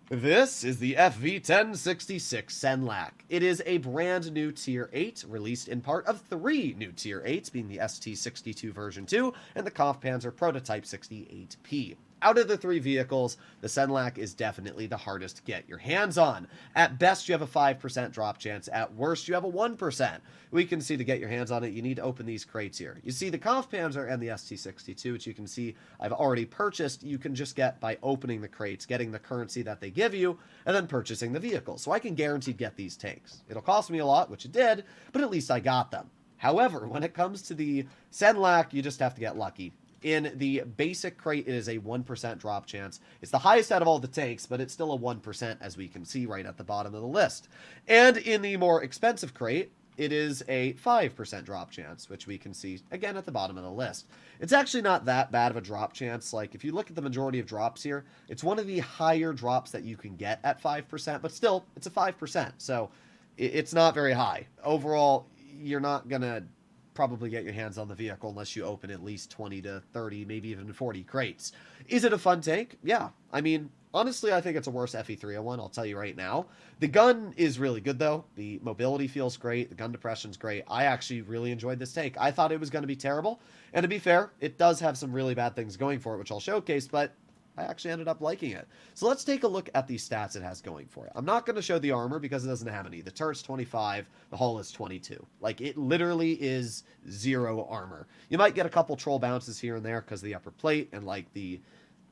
This is the FV1066 Senlac. It is a brand new Tier 8, released in part of 3 new Tier 8s, being the ST62 version 2 and the Kampfpanzer Prototype 68P. Out of the 3 vehicles, the Senlac is definitely the hardest to get your hands on. At best, you have a 5% drop chance. At worst, you have a 1%. We can see to get your hands on it, you need to open these crates here. You see the Kampfpanzer and the ST62, which you can see I've already purchased, you can just get by opening the crates, getting the currency that they give you, and then purchasing the vehicle. So I can guarantee get these tanks. It'll cost me a lot, which it did, but at least I got them. However, when it comes to the Senlac, you just have to get lucky. In the basic crate, it is a 1% drop chance. It's the highest out of all the tanks, but it's still a 1%, as we can see right at the bottom of the list. And in the more expensive crate, it is a 5% drop chance, which we can see, again, at the bottom of the list. It's actually not that bad of a drop chance. Like, if you look at the majority of drops here, it's one of the higher drops that you can get at 5%, but still, it's a 5%, so it's not very high. Overall, you're not going to probably get your hands on the vehicle unless you open at least 20 to 30, maybe even 40 crates. Is it a fun tank? Yeah. I mean, honestly, I think it's a worse FV301, I'll tell you right now. The gun is really good, though. The mobility feels great. The gun depression's great. I actually really enjoyed this tank. I thought it was going to be terrible, and to be fair, it does have some really bad things going for it, which I'll showcase, but I actually ended up liking it. So let's take a look at the stats it has going for it. I'm not going to show the armor because it doesn't have any. The turret's 25, the hull is 22. Like, it literally is 0 armor. You might get a couple troll bounces here and there because of the upper plate and, like, the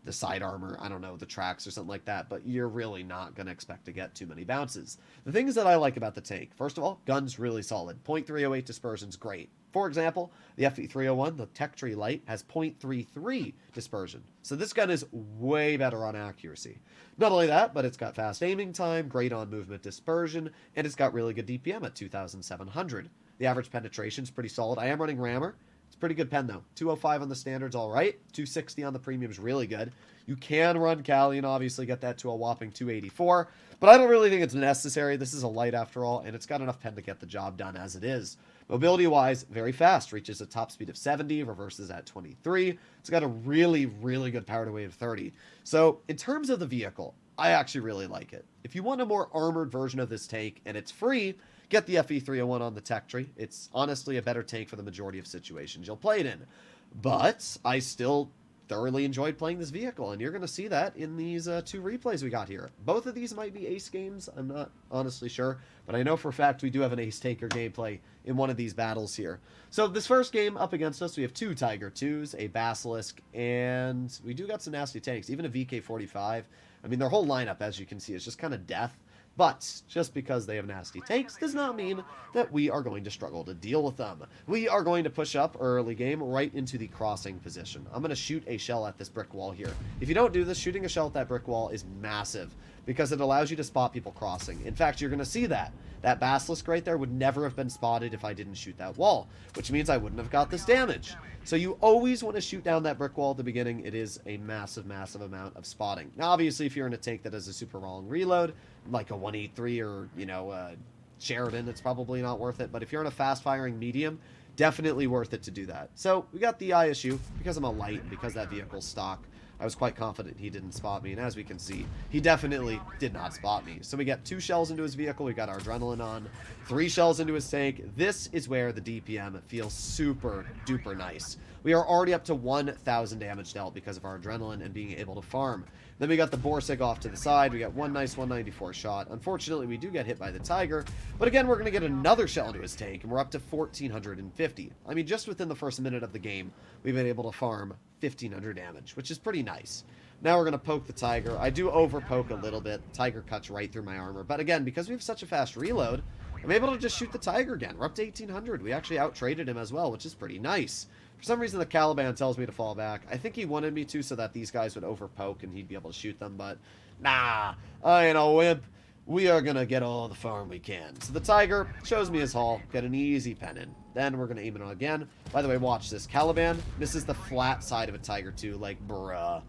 side armor, I don't know, the tracks or something like that, but you're really not going to expect to get too many bounces. The things that I like about the tank, first of all, gun's really solid. .308 dispersion's great. For example, the FV301, the Tech Tree Light, has .33 dispersion. So this gun is way better on accuracy. Not only that, but it's got fast aiming time, great on movement dispersion, and it's got really good DPM at 2,700. The average penetration's pretty solid. I am running rammer. It's a pretty good pen, though. 205 on the standard's all right. 260 on the premium's really good. You can run Cali and obviously get that to a whopping 284, but I don't really think it's necessary. This is a light after all, and it's got enough pen to get the job done as it is. Mobility-wise, very fast. Reaches a top speed of 70, reverses at 23. It's got a really, really good power to weight of 30. So, in terms of the vehicle, I actually really like it. If you want a more armored version of this tank, and it's free, get the FV301 on the Tech Tree. It's honestly a better tank for the majority of situations you'll play it in. But I still thoroughly enjoyed playing this vehicle, and you're going to see that in these 2 replays we got here. Both of these might be ace games. I'm not honestly sure, but I know for a fact we do have an ace taker gameplay in one of these battles here. So this first game up against us, we have 2 Tiger 2s, a Basilisk, and we do got some nasty tanks, even a VK45. I mean, their whole lineup, as you can see, is just kind of death. But just because they have nasty tanks does not mean that we are going to struggle to deal with them. We are going to push up early game right into the crossing position. I'm going to shoot a shell at this brick wall here. If you don't do this, shooting a shell at that brick wall is massive because it allows you to spot people crossing. In fact, you're going to see that. That Basilisk right there would never have been spotted if I didn't shoot that wall, which means I wouldn't have got this damage. So you always want to shoot down that brick wall at the beginning. It is a massive, massive amount of spotting. Now, obviously, if you're in a tank that has a super long reload, like a 183 or, you know, Sheridan, it's probably not worth it. But if you're in a fast-firing medium, definitely worth it to do that. So we got the ISU. Because I'm a light and because that vehicle's stock, I was quite confident he didn't spot me, and as we can see, he definitely did not spot me. So we get 2 shells into his vehicle, we got our adrenaline on, 3 shells into his tank. This is where the DPM feels super duper nice. We are already up to 1,000 damage dealt because of our adrenaline and being able to farm. Then we got the Borsig off to the side. We got one nice 194 shot. Unfortunately, we do get hit by the Tiger. But again, we're going to get another shell into his tank, and we're up to 1,450. I mean, just within the first minute of the game, we've been able to farm 1,500 damage, which is pretty nice. Now we're going to poke the Tiger. I do over-poke a little bit. The Tiger cuts right through my armor. But again, because we have such a fast reload, I'm able to just shoot the Tiger again. We're up to 1,800. We actually out-traded him as well, which is pretty nice. For some reason, the Caliban tells me to fall back. I think he wanted me to so that these guys would over-poke and he'd be able to shoot them, but nah, I ain't a wimp. We are going to get all the farm we can. So the Tiger shows me his haul, get an easy pen in. Then we're going to aim it on again. By the way, watch this. Caliban misses the flat side of a Tiger 2, like, bruh.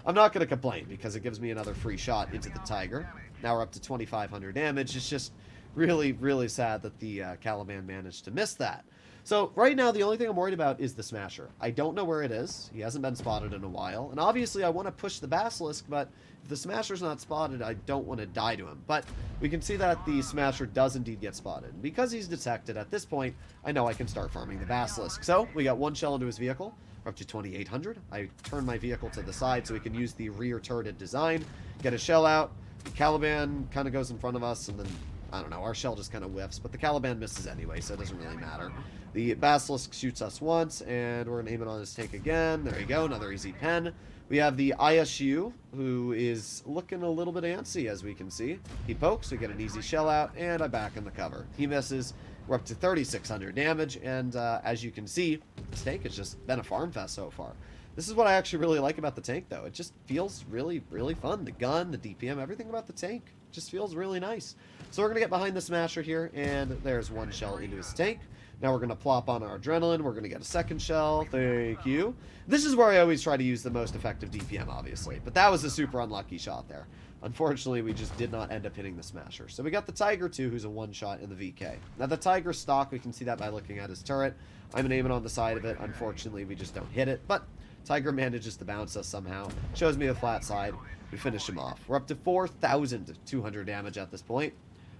I'm not going to complain because it gives me another free shot into the Tiger. Now we're up to 2,500 damage. It's just really, really sad that the Caliban managed to miss that. So right now, the only thing I'm worried about is the Smasher. I don't know where it is. He hasn't been spotted in a while. And obviously, I want to push the Basilisk, but if the Smasher's not spotted, I don't want to die to him. But we can see that the Smasher does indeed get spotted. And because he's detected, at this point, I know I can start farming the Basilisk. So we got one shell into his vehicle. We're up to 2,800. I turn my vehicle to the side so we can use the rear turreted design. Get a shell out. The Caliban kind of goes in front of us, and then I don't know, our shell just kind of whiffs, but the Caliban misses anyway, so it doesn't really matter. The Basilisk shoots us once, and we're going to aim it on his tank again. There you go, another easy pen. We have the ISU, who is looking a little bit antsy, as we can see. He pokes, we get an easy shell out, and I'm back in the cover. He misses. We're up to 3,600 damage, and as you can see, this tank has just been a farm fest so far. This is what I actually really like about the tank, though. It just feels really, really fun. The gun, the DPM, everything about the tank just feels really nice. So we're going to get behind the Smasher here, and there's one shell into his tank. Now we're going to plop on our Adrenaline. We're going to get a second shell. Thank you. This is where I always try to use the most effective DPM, obviously. But that was a super unlucky shot there. Unfortunately, we just did not end up hitting the Smasher. So we got the Tiger, too, who's a one-shot in the VK. Now, the Tiger stock, we can see that by looking at his turret. I'm aiming on the side of it. Unfortunately, we just don't hit it. But Tiger manages to bounce us somehow. Shows me the flat side. We finish him off. We're up to 4,200 damage at this point.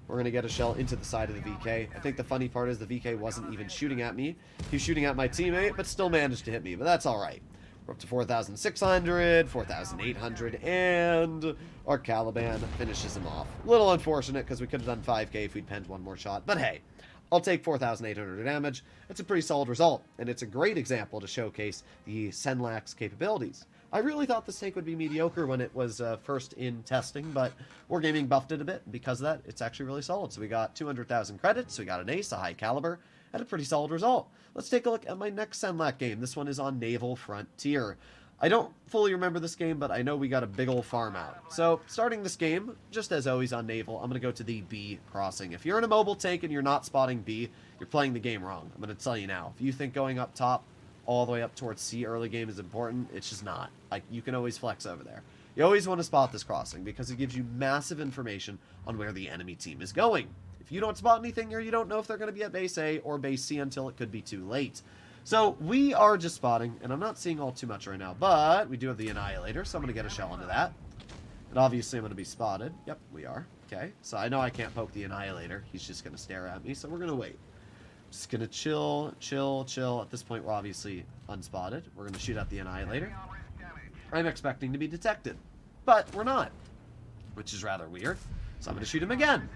We're going to get a shell into the side of the VK. I think the funny part is the VK wasn't even shooting at me. He was shooting at my teammate, but still managed to hit me. But that's all right. We're up to 4,600, 4,800, and our Caliban finishes him off. A little unfortunate because we could have done 5k if we'd penned one more shot. But hey, I'll take 4,800 damage. It's a pretty solid result, and it's a great example to showcase the Senlac's capabilities. I really thought this tank would be mediocre when it was first in testing, but Wargaming buffed it a bit, and because of that, it's actually really solid. So we got 200,000 credits, we got an ace, a high caliber, and a pretty solid result. Let's take a look at my next Senlac game. This one is on Naval Frontier. I don't fully remember this game, but I know we got a big old farm out. So, starting this game, just as always on Naval, I'm going to go to the B crossing. If you're in a mobile tank and you're not spotting B, you're playing the game wrong. I'm going to tell you now. If you think going up top all the way up towards C early game is important, it's just not. Like, you can always flex over there. You always want to spot this crossing because it gives you massive information on where the enemy team is going. If you don't spot anything here, you don't know if they're going to be at base A or base C until it could be too late. So we are just spotting, and I'm not seeing all too much right now, but we do have the Annihilator, so I'm going to get a shell into that. And obviously I'm going to be spotted. Yep, we are. Okay, so I know I can't poke the Annihilator. He's just going to stare at me, so we're going to wait. Just going to chill, chill, chill. At this point, we're obviously unspotted. We're going to shoot at the Annihilator. I'm expecting to be detected, but we're not, which is rather weird. So I'm going to shoot him again.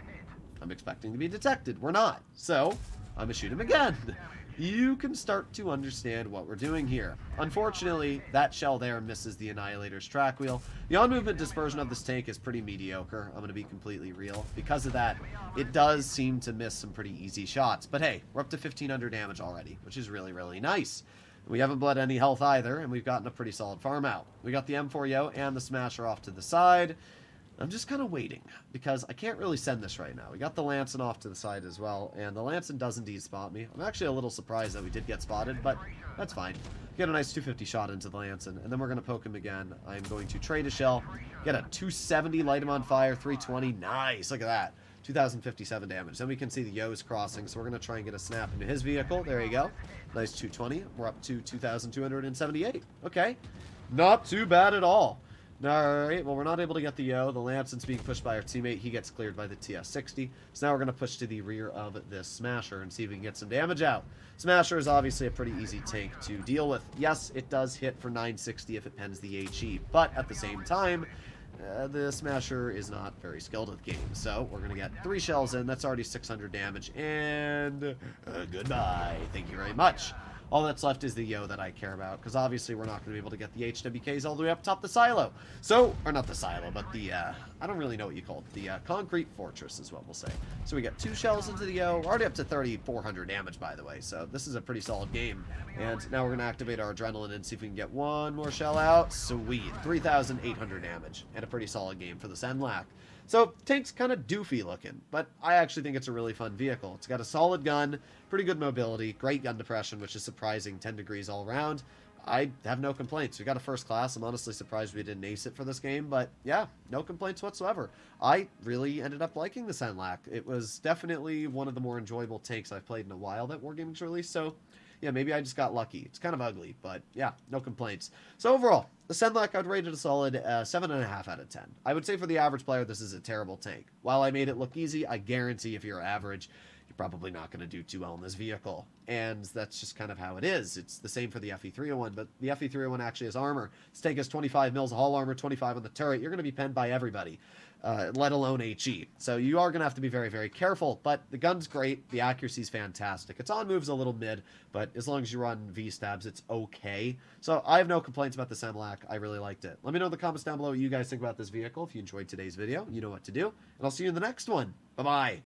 I'm expecting to be detected. We're not. So I'm going to shoot him again. You can start to understand what we're doing here. Unfortunately, that shell there misses the Annihilator's track wheel. The on-movement dispersion of this tank is pretty mediocre. I'm going to be completely real. Because of that, it does seem to miss some pretty easy shots. But hey, we're up to 1,500 damage already, which is really, really nice. We haven't bled any health either, and we've gotten a pretty solid farm out. We got the M4Yo and the Smasher off to the side. I'm just kind of waiting, because I can't really send this right now. We got the Lancin off to the side as well, and the Lancin does indeed spot me. I'm actually a little surprised that we did get spotted, but that's fine. Get a nice 250 shot into the Lancin, and then we're going to poke him again. I'm going to trade a shell, get a 270, light him on fire, 320. Nice, look at that. 2,057 damage. Then we can see the Yo's crossing, so we're going to try and get a snap into his vehicle. There you go. Nice 220. We're up to 2,278. Okay. Not too bad at all. Alright, well, we're not able to get the Yo. The Lancin's being pushed by our teammate. He gets cleared by the TS-60. So now we're going to push to the rear of this Smasher and see if we can get some damage out. Smasher is obviously a pretty easy tank to deal with. Yes, it does hit for 960 if it pens the HE, but at the same time, the Smasher is not very skilled at the game. So we're going to get 3 shells in. That's already 600 damage. And goodbye. Thank you very much. All that's left is the Yo that I care about, because obviously we're not going to be able to get the HWKs all the way up top the silo. So, or not the silo, but the, I don't really know what you call it. The concrete fortress is what we'll say. So we got 2 shells into the Yo. We're already up to 3,400 damage, by the way. So this is a pretty solid game. And now we're going to activate our Adrenaline and see if we can get one more shell out. Sweet. 3,800 damage. And a pretty solid game for the Senlac. So, tank's kind of doofy looking, but I actually think it's a really fun vehicle. It's got a solid gun, pretty good mobility, great gun depression, which is surprising, 10 degrees all around. I have no complaints. We got a first class. I'm honestly surprised we didn't ace it for this game, but yeah, no complaints whatsoever. I really ended up liking the Senlac. It was definitely one of the more enjoyable tanks I've played in a while that Wargaming's released, so yeah, maybe I just got lucky. It's kind of ugly, but yeah, no complaints. So overall, the Senlac, I'd rate it a solid 7.5 out of 10. I would say for the average player, this is a terrible tank. While I made it look easy, I guarantee if you're average, you're probably not going to do too well in this vehicle. And that's just kind of how it is. It's the same for the FV301, but the FV301 actually has armor. This tank has 25 mils of hull armor, 25 on the turret. You're going to be penned by everybody, let alone HE. So you are going to have to be very, very careful, but the gun's great. The accuracy's fantastic. Its on move's a little mid, but as long as you run V-stabs, it's okay. So I have no complaints about the Senlac. I really liked it. Let me know in the comments down below what you guys think about this vehicle. If you enjoyed today's video, you know what to do, and I'll see you in the next one. Bye-bye.